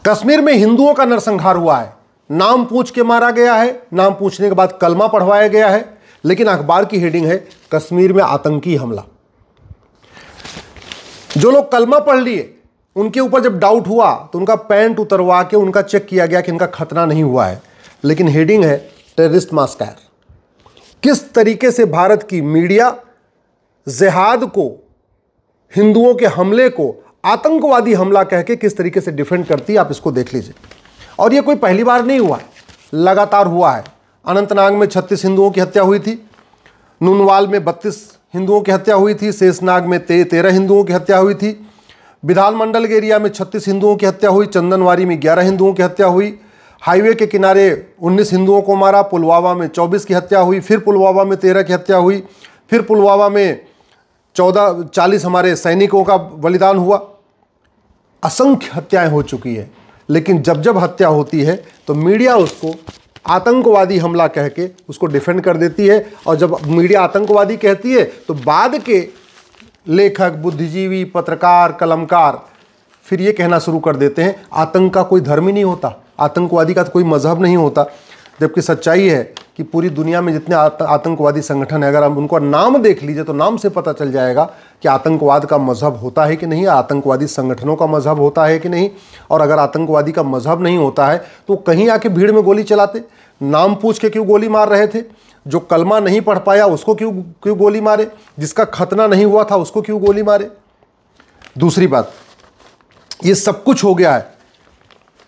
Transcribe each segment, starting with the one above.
कश्मीर में हिंदुओं का नरसंहार हुआ है, नाम पूछ के मारा गया है, नाम पूछने के बाद कलमा पढ़वाया गया है, लेकिन अखबार की हेडिंग है कश्मीर में आतंकी हमला। जो लोग कलमा पढ़ लिए उनके ऊपर जब डाउट हुआ तो उनका पैंट उतरवा के उनका चेक किया गया कि इनका खतरा नहीं हुआ है, लेकिन हेडिंग है टेररिस्ट मास्कर। किस तरीके से भारत की मीडिया जिहाद को, हिंदुओं के हमले को आतंकवादी हमला कह के किस तरीके से डिफेंड करती है, आप इसको देख लीजिए। और ये कोई पहली बार नहीं हुआ है, लगातार हुआ है। अनंतनाग में 36 हिंदुओं की हत्या हुई थी, नूनवाल में 32 हिंदुओं की हत्या हुई थी, शेषनाग में 13 हिंदुओं की हत्या हुई थी, विधानमंडल के एरिया में 36 हिंदुओं की हत्या हुई, चंदनवारी में 11 हिंदुओं की हत्या हुई, हाईवे के किनारे 19 हिंदुओं को मारा, पुलवामा में 24 की हत्या हुई, फिर पुलवामा में 13 की हत्या हुई, फिर पुलवामा में 40 हमारे सैनिकों का बलिदान हुआ। असंख्य हत्याएं हो चुकी है, लेकिन जब जब हत्या होती है तो मीडिया उसको आतंकवादी हमला कह के उसको डिफेंड कर देती है। और जब मीडिया आतंकवादी कहती है तो बाद के लेखक, बुद्धिजीवी, पत्रकार, कलमकार फिर ये कहना शुरू कर देते हैं आतंक का कोई धर्म ही नहीं होता, आतंकवादी का कोई मजहब नहीं होता। जबकि सच्चाई है कि पूरी दुनिया में जितने आतंकवादी संगठन है, अगर हम उनको नाम देख लीजिए तो नाम से पता चल जाएगा कि आतंकवाद का मजहब होता है कि नहीं, आतंकवादी संगठनों का मजहब होता है कि नहीं। और अगर आतंकवादी का मजहब नहीं होता है तो कहीं आके भीड़ में गोली चलाते, नाम पूछ के क्यों गोली मार रहे थे, जो कलमा नहीं पढ़ पाया उसको क्यों गोली मारे, जिसका खतना नहीं हुआ था उसको क्यों गोली मारे। दूसरी बात, ये सब कुछ हो गया है,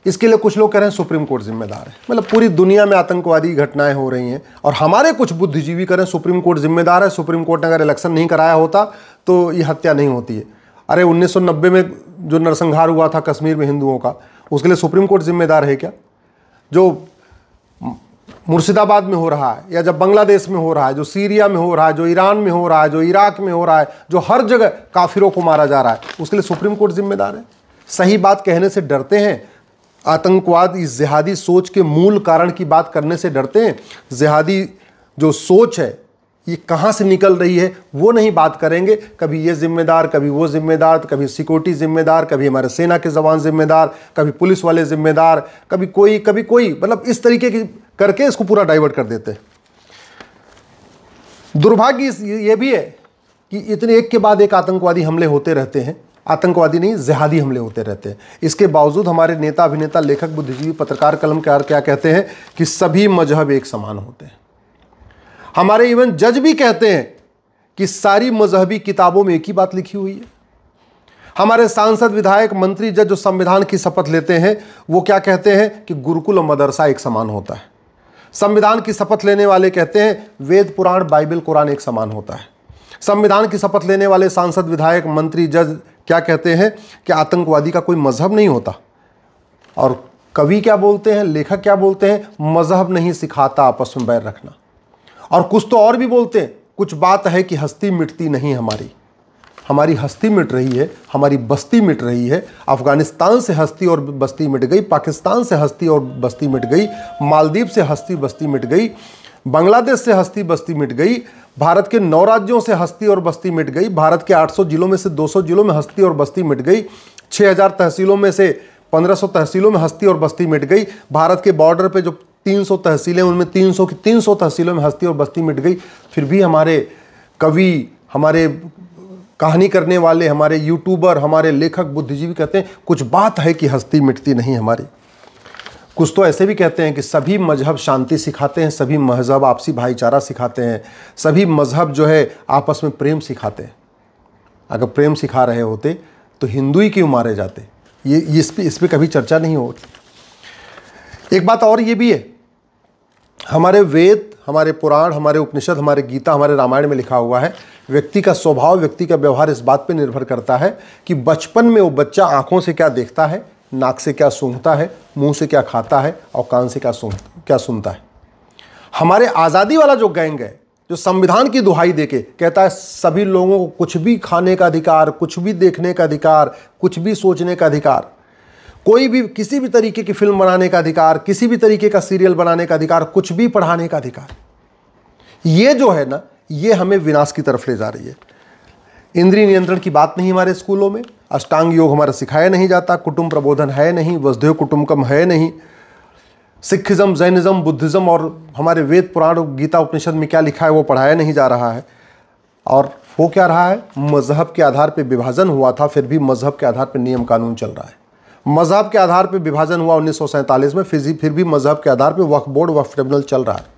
इसके लिए कुछ लोग कह रहे हैं सुप्रीम कोर्ट जिम्मेदार है। मतलब पूरी दुनिया में आतंकवादी घटनाएं हो रही हैं और हमारे कुछ बुद्धिजीवी कह रहे हैं सुप्रीम कोर्ट जिम्मेदार है, सुप्रीम कोर्ट ने अगर इलेक्शन नहीं कराया होता तो ये हत्या नहीं होती है। अरे 1990 में जो नरसंहार हुआ था कश्मीर में हिंदुओं का, उसके लिए सुप्रीम कोर्ट जिम्मेदार है क्या? जो मुर्शिदाबाद में हो रहा है, या जब बांग्लादेश में हो रहा है, जो सीरिया में हो रहा है, जो ईरान में हो रहा है, जो इराक में हो रहा है, जो हर जगह काफिरों को मारा जा रहा है, उसके लिए सुप्रीम कोर्ट जिम्मेदार है? सही बात कहने से डरते हैं, आतंकवाद इस जिहादी सोच के मूल कारण की बात करने से डरते हैं। जिहादी जो सोच है ये कहाँ से निकल रही है वो नहीं बात करेंगे। कभी ये जिम्मेदार, कभी वो जिम्मेदार, कभी सिक्योरिटी जिम्मेदार, कभी हमारे सेना के जवान जिम्मेदार, कभी पुलिस वाले जिम्मेदार, कभी कोई, मतलब इस तरीके की करके इसको पूरा डाइवर्ट कर देते हैं। दुर्भाग्य ये भी है कि इतने एक के बाद एक आतंकवादी हमले होते रहते हैं, आतंकवादी नहीं जिहादी हमले होते रहते हैं। इसके बावजूद हमारे नेता, अभिनेता, लेखक, बुद्धिजीवी, पत्रकार, कलमकार क्या कहते हैं कि सभी मजहब एक समान होते हैं। हमारे इवन जज भी कहते हैं कि सारी मजहबी किताबों में एक ही बात लिखी हुई है। हमारे सांसद, विधायक, मंत्री, जज जो संविधान की शपथ लेते हैं वो क्या कहते हैं कि गुरुकुल और मदरसा एक समान होता है। संविधान की शपथ लेने वाले कहते हैं वेद, पुराण, बाइबल, कुरान एक समान होता है। संविधान की शपथ लेने वाले सांसद, विधायक, मंत्री, जज क्या कहते हैं कि आतंकवादी का कोई मजहब नहीं होता। और कवि क्या बोलते हैं, लेखक क्या बोलते हैं, मजहब नहीं सिखाता आपस में बैर रखना। और कुछ तो और भी बोलते हैं, कुछ बात है कि हस्ती मिटती नहीं हमारी हस्ती मिट रही है, हमारी बस्ती मिट रही है। अफगानिस्तान से हस्ती और बस्ती मिट गई, पाकिस्तान से हस्ती और बस्ती मिट गई, मालदीव से हस्ती बस्ती मिट गई, बांग्लादेश से हस्ती बस्ती मिट गई, भारत के 9 राज्यों से हस्ती और बस्ती मिट गई, भारत के 800 जिलों में से 200 जिलों में हस्ती और बस्ती मिट गई, 6000 तहसीलों में से 1500 तहसीलों में हस्ती और बस्ती मिट गई, भारत के बॉर्डर पे जो 300 तहसीलें उनमें 300 की 300 तहसीलों में हस्ती और बस्ती मिट गई। फिर भी हमारे कवि, हमारे कहानी करने वाले, हमारे यूट्यूबर, हमारे लेखक, बुद्धिजीवी कहते हैं कुछ बात है कि हस्ती मिटती नहीं हमारी। कुछ तो ऐसे भी कहते हैं कि सभी मजहब शांति सिखाते हैं, सभी मजहब आपसी भाईचारा सिखाते हैं, सभी मजहब जो है आपस में प्रेम सिखाते हैं। अगर प्रेम सिखा रहे होते तो हिंदू ही क्यों मारे जाते? ये इस पे कभी चर्चा नहीं होती। एक बात और ये भी है, हमारे वेद, हमारे पुराण, हमारे उपनिषद, हमारे गीता, हमारे रामायण में लिखा हुआ है व्यक्ति का स्वभाव, व्यक्ति का व्यवहार इस बात पर निर्भर करता है कि बचपन में वो बच्चा आंखों से क्या देखता है, नाक से क्या सूंघता है, मुंह से क्या खाता है और कान से क्या सुनता है। हमारे आज़ादी वाला जो गैंग है, जो संविधान की दुहाई देके कहता है सभी लोगों को कुछ भी खाने का अधिकार, कुछ भी देखने का अधिकार, कुछ भी सोचने का अधिकार, कोई भी किसी भी तरीके की फिल्म बनाने का अधिकार, किसी भी तरीके का सीरियल बनाने का अधिकार, कुछ भी पढ़ाने का अधिकार, ये जो है ना, ये हमें विनाश की तरफ ले जा रही है। इंद्रिय नियंत्रण की बात नहीं हमारे स्कूलों में, अष्टांग योग हमारा सिखाया नहीं जाता, कुटुंब प्रबोधन है नहीं, वसुधैव कुटुंबकम है नहीं, सिखिज्म, जैनिज्म, बुद्धिज्म और हमारे वेद पुराण गीता उपनिषद में क्या लिखा है वो पढ़ाया नहीं जा रहा है। और हो क्या रहा है, मजहब के आधार पर विभाजन हुआ था, फिर भी मजहब के आधार पर नियम कानून चल रहा है। मजहब के आधार पर विभाजन हुआ 1947 में, फिर भी मजहब के आधार पर वक्फ बोर्ड, वक्फ ट्रिब्यूनल चल रहा है।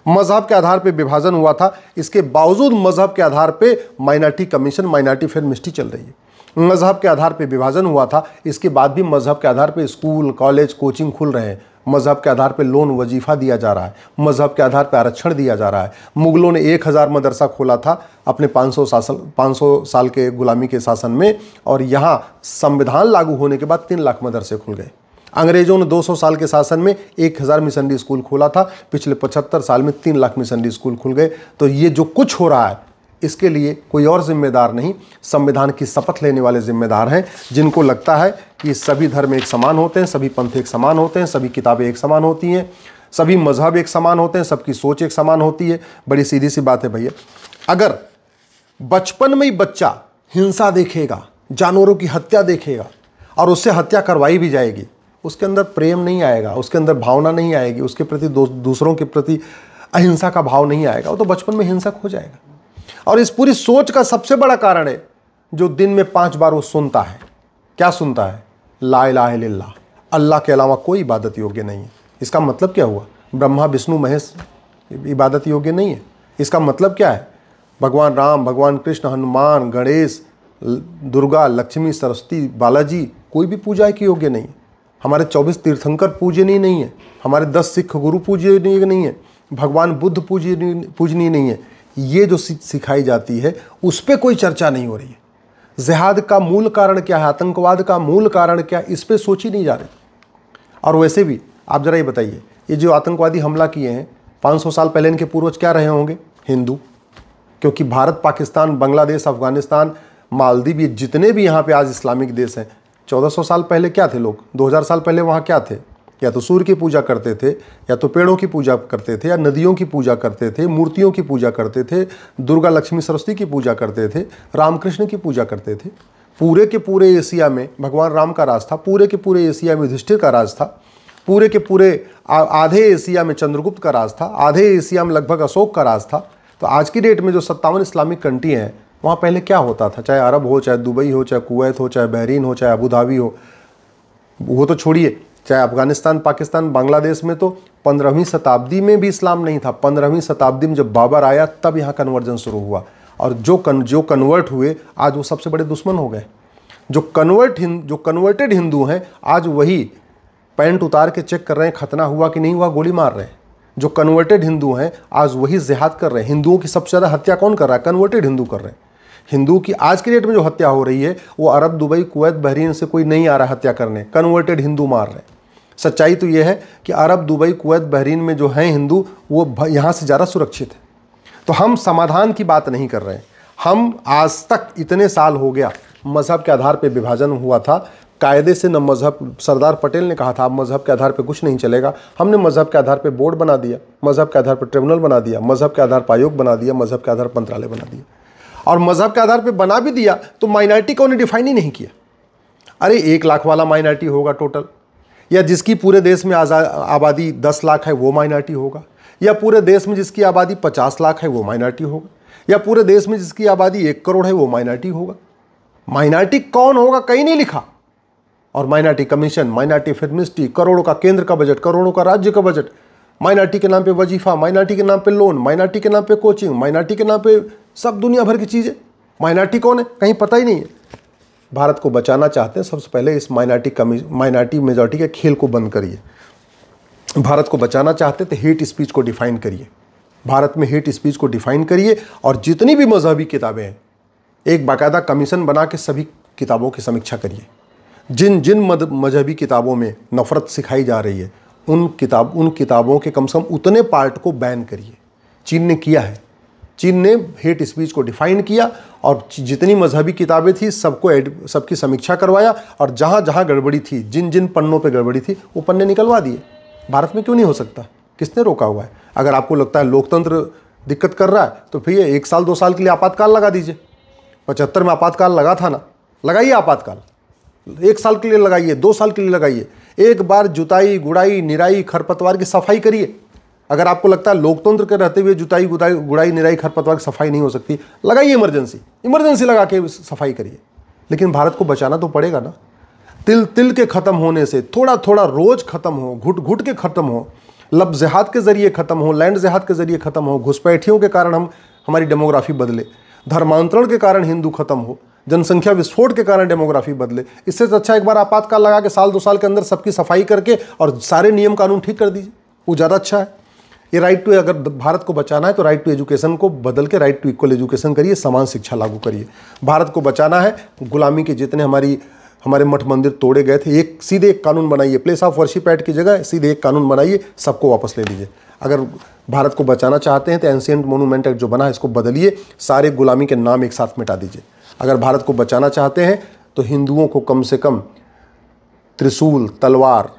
मजहब के आधार पर विभाजन हुआ था, इसके बावजूद मजहब के आधार पर minority commission, minority fair ministry चल रही है। मजहब के आधार पर विभाजन हुआ था, इसके बाद भी मजहब के आधार पर स्कूल, कॉलेज, कोचिंग खुल रहे हैं। मजहब के आधार पर लोन, वजीफा दिया जा रहा है। मजहब के आधार पर आरक्षण दिया जा रहा है। मुगलों ने 1000 मदरसा खोला था अपने 500 साल के गुलामी के शासन में, और यहाँ संविधान लागू होने के बाद 3 लाख मदरसे खुल गए। अंग्रेजों ने 200 साल के शासन में 1000 मिशनरी स्कूल खोला था, पिछले 75 साल में 3 लाख मिशनरी स्कूल खुल गए। तो ये जो कुछ हो रहा है इसके लिए कोई और जिम्मेदार नहीं, संविधान की शपथ लेने वाले जिम्मेदार हैं, जिनको लगता है कि सभी धर्म एक समान होते हैं, सभी पंथ एक समान होते हैं, सभी किताबें एक समान होती हैं, सभी मजहब एक समान होते हैं, सबकी सोच एक समान होती है। बड़ी सीधी सी बात है भैया, अगर बचपन में ही बच्चा हिंसा देखेगा, जानवरों की हत्या देखेगा और उससे हत्या करवाई भी जाएगी, उसके अंदर प्रेम नहीं आएगा, उसके अंदर भावना नहीं आएगी, उसके प्रति दूसरों के प्रति अहिंसा का भाव नहीं आएगा, वो तो बचपन में हिंसक हो जाएगा। और इस पूरी सोच का सबसे बड़ा कारण है जो दिन में 5 बार वो सुनता है। क्या सुनता है? ला इलाहा इल्लल्लाह, अल्लाह के अलावा कोई इबादत योग्य नहीं है। इसका मतलब क्या हुआ? ब्रह्मा विष्णु महेश इबादत योग्य नहीं है। इसका मतलब क्या है? भगवान राम, भगवान कृष्ण, हनुमान, गणेश, दुर्गा, लक्ष्मी, सरस्वती, बालाजी कोई भी पूजा के योग्य नहीं है। हमारे 24 तीर्थंकर पूजनीय नहीं है, हमारे 10 सिख गुरु पूजनीय नहीं है, भगवान बुद्ध पूजनीय नहीं है। ये जो सिखाई जाती है उस पर कोई चर्चा नहीं हो रही है। जिहाद का मूल कारण क्या है, आतंकवाद का मूल कारण क्या है, इस पर सोची नहीं जा रही। और वैसे भी आप जरा ये बताइए, ये जो आतंकवादी हमला किए हैं 500 साल पहले इनके पूर्वज क्या रहे होंगे? हिंदू। क्योंकि भारत, पाकिस्तान, बांग्लादेश, अफगानिस्तान, मालदीव, ये जितने भी यहाँ पे आज इस्लामिक देश हैं, 1400 साल पहले क्या थे लोग? 2000 साल पहले वहाँ क्या थे? या तो सूर्य की पूजा करते थे, या तो पेड़ों की पूजा करते थे, या नदियों की पूजा करते थे, मूर्तियों की पूजा करते थे, दुर्गा, लक्ष्मी, सरस्वती की पूजा करते थे, रामकृष्ण की पूजा करते थे। पूरे के पूरे एशिया में भगवान राम का राज था, पूरे के पूरे एशिया में युधिष्ठिर का राज था, पूरे के पूरे आधे एशिया में चंद्रगुप्त का राज था, आधे एशिया में लगभग अशोक का राज था। तो आज की डेट में जो 57 इस्लामिक कंट्री हैं, वहाँ पहले क्या होता था? चाहे अरब हो, चाहे दुबई हो, चाहे कुवैत हो, चाहे बहरीन हो, चाहे अबू धाबी हो, वो तो छोड़िए, चाहे अफगानिस्तान, पाकिस्तान, बांग्लादेश में तो 15वीं शताब्दी में भी इस्लाम नहीं था। 15वीं शताब्दी में जब बाबर आया तब यहाँ कन्वर्जन शुरू हुआ, और जो कन्वर्ट हुए आज वो सबसे बड़े दुश्मन हो गए। जो कन्वर्टेड हिंदू हैं आज वही पैंट उतार के चेक कर रहे हैं खतना हुआ कि नहीं हुआ, गोली मार रहे हैं। जो कन्वर्टेड हिंदू हैं आज वही जिहाद कर रहे हैं। हिंदुओं की सबसे ज़्यादा हत्या कौन कर रहा है? कन्वर्टेड हिंदू कर रहे हैं। हिंदू की आज की डेट में जो हत्या हो रही है वो अरब, दुबई, कुवैत, बहरीन से कोई नहीं आ रहा हत्या करने, कन्वर्टेड हिंदू मार रहे हैं। सच्चाई तो ये है कि अरब, दुबई, कुवैत, बहरीन में जो हैं हिंदू वो यहाँ से ज़्यादा सुरक्षित है। तो हम समाधान की बात नहीं कर रहे हैं। हम आज तक इतने साल हो गया मज़हब के आधार पर विभाजन हुआ था, कायदे से न मज़हब, सरदार पटेल ने कहा था अब मज़हब के आधार पर कुछ नहीं चलेगा। हमने मज़हब के आधार पर बोर्ड बना दिया, मज़हब के आधार पर ट्रिब्यूनल बना दिया, मज़हब के आधार पर आयोग बना दिया, मज़हब के आधार पर मंत्रालय बना दिया। और मज़हब के आधार पर बना भी दिया तो माइनॉरिटी को उन्हें डिफाइन ही नहीं किया। अरे 1 लाख वाला माइनॉरिटी होगा टोटल, या जिसकी पूरे देश में आबादी 10 लाख है वो माइनॉरिटी होगा, या पूरे देश में जिसकी आबादी 50 लाख है वो माइनॉरिटी होगा, या पूरे देश में जिसकी आबादी 1 करोड़ है वो माइनॉरिटी होगा। माइनॉरिटी कौन होगा कहीं नहीं लिखा। और minority commission, minority fair ministry, करोड़ों का केंद्र का बजट, करोड़ों का राज्य का बजट, माइनॉरिटी के नाम पे वजीफा, माइनॉरिटी के नाम पे लोन, माइनॉरिटी के नाम पे कोचिंग, माइनॉरिटी के नाम पे सब दुनिया भर की चीज़ें। माइनॉरिटी कौन है कहीं पता ही नहीं है। भारत को बचाना चाहते हैं, सबसे पहले इस माइनॉरिटी मेजॉरिटी के खेल को बंद करिए। भारत को बचाना चाहते तो हेट स्पीच को डिफाइन करिए, भारत में हेट स्पीच को डिफाइन करिए, और जितनी भी मजहबी किताबें हैं एक बाकायदा कमीशन बना के सभी किताबों की समीक्षा करिए। जिन जिन मजहबी किताबों में नफ़रत सिखाई जा रही है उन किताबों के कम से कम उतने पार्ट को बैन करिए। चीन ने किया है, चीन ने हेट स्पीच को डिफाइन किया और जितनी मजहबी किताबें थी सबकी समीक्षा करवाया, और जहाँ जहाँ गड़बड़ी थी, जिन जिन पन्नों पे गड़बड़ी थी वो पन्ने निकलवा दिए। भारत में क्यों नहीं हो सकता? किसने रोका हुआ है? अगर आपको लगता है लोकतंत्र दिक्कत कर रहा है तो फिर 1 साल 2 साल के लिए आपातकाल लगा दीजिए। 75 में आपातकाल लगा था ना, लगाइए आपातकाल, 1 साल के लिए लगाइए, 2 साल के लिए लगाइए। एक बार जुताई, गुड़ाई, निराई, खरपतवार की सफाई करिए। अगर आपको लगता है लोकतंत्र के रहते हुए जुताई, गुड़ाई, निराई, खरपतवार की सफाई नहीं हो सकती, लगाइए इमरजेंसी लगा के सफाई करिए। लेकिन भारत को बचाना तो पड़ेगा ना। तिल तिल के खत्म होने से थोड़ा थोड़ा रोज खत्म हो, घुट घुट के खत्म हो, लब जिहाद के जरिए खत्म हो, लैंड जिहाद के जरिए खत्म हो, घुसपैठियों के कारण हमारी डेमोग्राफी बदले, धर्मांतरण के कारण हिंदू खत्म हो, जनसंख्या विस्फोट के कारण डेमोग्राफी बदले। इससे अच्छा एक बार आपातकाल लगा के 1-2 साल के अंदर सबकी सफाई करके और सारे नियम कानून ठीक कर दीजिए, वो ज़्यादा अच्छा है। ये राइट टू, अगर भारत को बचाना है तो राइट टू एजुकेशन को बदल के राइट टू इक्वल एजुकेशन करिए, समान शिक्षा लागू करिए। भारत को बचाना है, गुलामी के जितने हमारे मठ मंदिर तोड़े गए थे, सीधे एक कानून बनाइए, प्लेस ऑफ वर्शिप एक्ट की जगह सीधे एक कानून बनाइए, सबको वापस ले लीजिए। अगर भारत को बचाना चाहते हैं तो एंशिएंट मोनूमेंट एक्ट जो बना है इसको बदलिए, सारे गुलामी के नाम एक साथ मिटा दीजिए। अगर भारत को बचाना चाहते हैं तो हिंदुओं को कम से कम त्रिशूल, तलवार,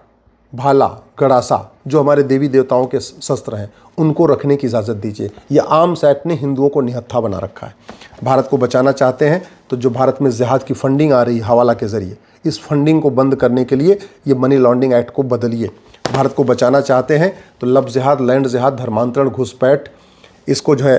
भाला, गड़ासा, जो हमारे देवी देवताओं के शस्त्र हैं, उनको रखने की इजाज़त दीजिए। यह आर्म्स एक्ट ने हिंदुओं को निहत्था बना रखा है। भारत को बचाना चाहते हैं तो जो भारत में जिहाद की फंडिंग आ रही है हवाला के ज़रिए, इस फंडिंग को बंद करने के लिए ये मनी लॉन्ड्रिंग एक्ट को बदलिए। भारत को बचाना चाहते हैं तो लब जिहाद, लैंड जिहाद, धर्मांतरण, घुसपैठ, इसको जो है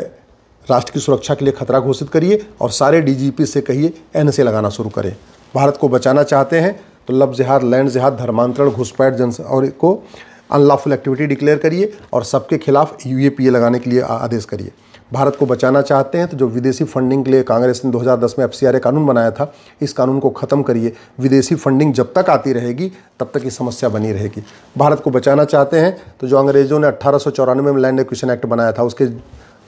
राष्ट्र की सुरक्षा के लिए खतरा घोषित करिए और सारे डीजीपी से कहिए एनएसए लगाना शुरू करें। भारत को बचाना चाहते हैं तो लब जिहाद, लैंड जिहाद, धर्मांतरण, घुसपैठ और को अनलॉफुल एक्टिविटी डिक्लेयर करिए और सबके खिलाफ यूएपीए लगाने के लिए आदेश करिए। भारत को बचाना चाहते हैं तो जो विदेशी फंडिंग के लिए कांग्रेस ने 2010 में एफसीआरए कानून बनाया था, इस कानून को ख़त्म करिए। विदेशी फंडिंग जब तक आती रहेगी तब तक ये समस्या बनी रहेगी। भारत को बचाना चाहते हैं तो जो अंग्रेज़ों ने 1894 में लैंड एक्विजिशन एक्ट बनाया था,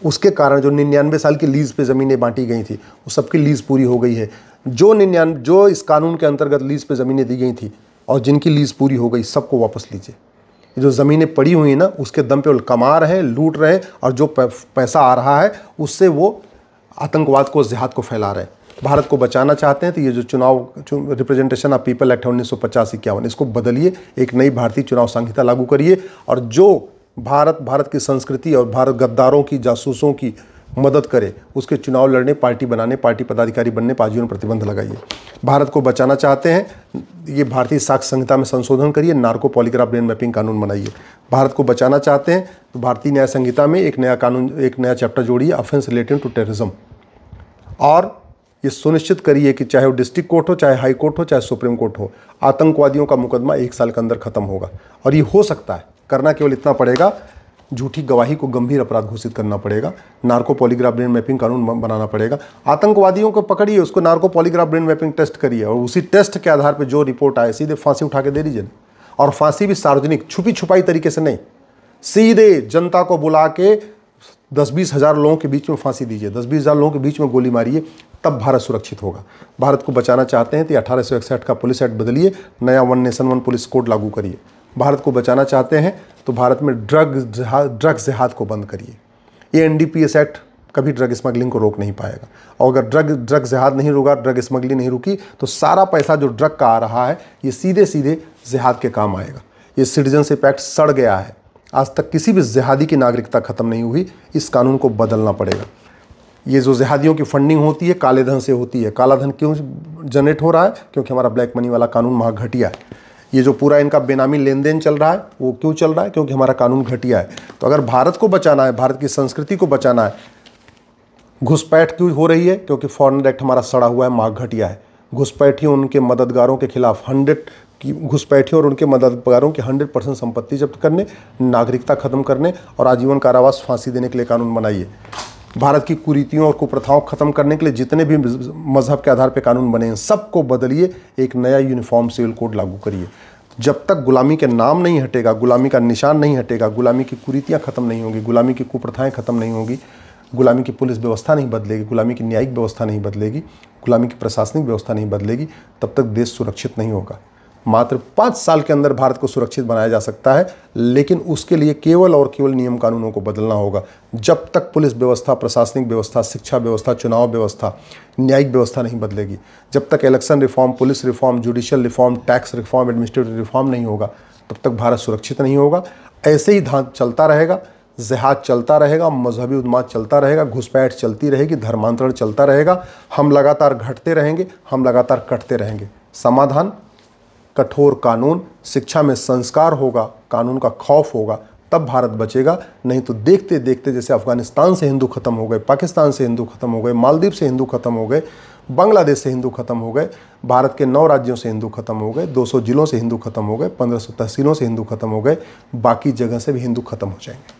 उसके कारण जो 99 साल की लीज़ पे ज़मीनें बांटी गई थी, वो सबकी लीज़ पूरी हो गई है। जो इस कानून के अंतर्गत लीज़ पे ज़मीनें दी गई थी और जिनकी लीज़ पूरी हो गई, सबको वापस लीजिए। जो ज़मीनें पड़ी हुई ना, उसके दम पे वो कमा रहे हैं, लूट रहे हैं और जो पैसा आ रहा है उससे वो आतंकवाद को, जिहाद को फैला रहे हैं। भारत को बचाना चाहते हैं तो ये जो चुनाव रिप्रेजेंटेशन ऑफ पीपल एक्ट 1950-51, इसको बदलिए, एक नई भारतीय चुनाव संहिता लागू करिए और जो भारत की संस्कृति और भारत गद्दारों की, जासूसों की मदद करे, उसके चुनाव लड़ने, पार्टी बनाने, पार्टी पदाधिकारी बनने पर आजीवन प्रतिबंध लगाइए। भारत को बचाना चाहते हैं, ये भारतीय साक्ष्य संहिता में संशोधन करिए, नार्को पॉलीग्राफ ब्रेन मैपिंग कानून बनाइए। भारत को बचाना चाहते हैं तो भारतीय न्याय संहिता में एक नया कानून, एक नया चैप्टर जोड़िए, ऑफेंस रिलेटेड टू टेररिज्म, और ये सुनिश्चित करिए कि चाहे वो डिस्ट्रिक्ट कोर्ट हो, चाहे हाई कोर्ट हो, चाहे सुप्रीम कोर्ट हो, आतंकवादियों का मुकदमा 1 साल के अंदर खत्म होगा। और ये हो सकता है, करना केवल इतना पड़ेगा, झूठी गवाही को गंभीर अपराध घोषित करना पड़ेगा, नार्को पॉलीग्राफ ब्रेन मैपिंग कानून बनाना पड़ेगा। आतंकवादियों को पकड़िए, उसको narco polygraph brain mapping test करिए और उसी टेस्ट के आधार पर जो रिपोर्ट आए सीधे फांसी उठा के दे दीजिए। और फांसी भी सार्वजनिक, छुपी छुपाई तरीके से नहीं, सीधे जनता को बुला के 10-20 हज़ार लोगों के बीच में फांसी दीजिए, 10-20 हज़ार लोगों के बीच में गोली मारिए, तब भारत सुरक्षित होगा। भारत को बचाना चाहते हैं तो 1861 का पुलिस एक्ट बदलिए, नया 1 नेशन 1 पुलिस कोड लागू करिए। भारत को बचाना चाहते हैं तो भारत में ड्रग जिहाद को बंद करिए। ये एनडीपीएस एक्ट कभी ड्रग स्मगलिंग को रोक नहीं पाएगा, और अगर ड्रग जिहाद नहीं रुका, ड्रग स्मगलिंग नहीं रुकी, तो सारा पैसा जो ड्रग का आ रहा है ये सीधे सीधे जिहाद के काम आएगा। ये सिटीजनशिप एक्ट सड़ गया है, आज तक किसी भी जिहादी की नागरिकता खत्म नहीं हुई, इस कानून को बदलना पड़ेगा। ये जो जिहादियों की फंडिंग होती है काले धन से होती है। काला धन क्यों जनरेट हो रहा है? क्योंकि हमारा ब्लैक मनी वाला कानून महाघटिया है। ये जो पूरा इनका बेनामी लेन देन चल रहा है वो क्यों चल रहा है? क्योंकि हमारा कानून घटिया है। तो अगर भारत को बचाना है, भारत की संस्कृति को बचाना है, घुसपैठ क्यों हो रही है? क्योंकि फॉरेन एक्ट हमारा सड़ा हुआ है, मार्ग घटिया है। घुसपैठियों उनके मददगारों के खिलाफ घुसपैठियों और उनके मददगारों की 100% संपत्ति जब्त करने, नागरिकता खत्म करने और आजीवन कारावास, फांसी देने के लिए कानून बनाइए। भारत की कुरीतियों और कुप्रथाओं को खत्म करने के लिए जितने भी मजहब के आधार पर कानून बने हैं सबको बदलिए, एक नया यूनिफॉर्म सिविल कोड लागू करिए। जब तक गुलामी के नाम नहीं हटेगा, गुलामी का निशान नहीं हटेगा, गुलामी की कुरीतियाँ खत्म नहीं होंगी, गुलामी की कुप्रथाएँ खत्म नहीं होंगी, गुलामी की पुलिस व्यवस्था नहीं बदलेगी, गुलामी की न्यायिक व्यवस्था नहीं बदलेगी, गुलामी की प्रशासनिक व्यवस्था नहीं बदलेगी, तब तक देश सुरक्षित नहीं होगा। मात्र 5 साल के अंदर भारत को सुरक्षित बनाया जा सकता है, लेकिन उसके लिए केवल और केवल नियम कानूनों को बदलना होगा। जब तक पुलिस व्यवस्था, प्रशासनिक व्यवस्था, शिक्षा व्यवस्था, चुनाव व्यवस्था, न्यायिक व्यवस्था नहीं बदलेगी, जब तक election reform, police reform, judicial reform, tax reform, administrative reform नहीं होगा, तब तक भारत सुरक्षित नहीं होगा। ऐसे ही धांत चलता रहेगा, जिहाद चलता रहेगा, मजहबी उन्माद चलता रहेगा, घुसपैठ चलती रहेगी, धर्मांतरण चलता रहेगा। हम लगातार घटते रहेंगे, हम लगातार कटते रहेंगे। समाधान कठोर कानून, शिक्षा में संस्कार होगा, कानून का खौफ होगा, तब भारत बचेगा। नहीं तो देखते देखते जैसे अफगानिस्तान से हिंदू खत्म हो गए, पाकिस्तान से हिंदू खत्म हो गए, मालदीव से हिंदू खत्म हो गए, बांग्लादेश से हिंदू खत्म हो गए, भारत के 9 राज्यों से हिंदू खत्म हो गए, 200 जिलों से हिंदू खत्म हो गए, 1500 तहसीलों से हिंदू खत्म हो गए, बाकी जगह से भी हिंदू खत्म हो जाएंगे।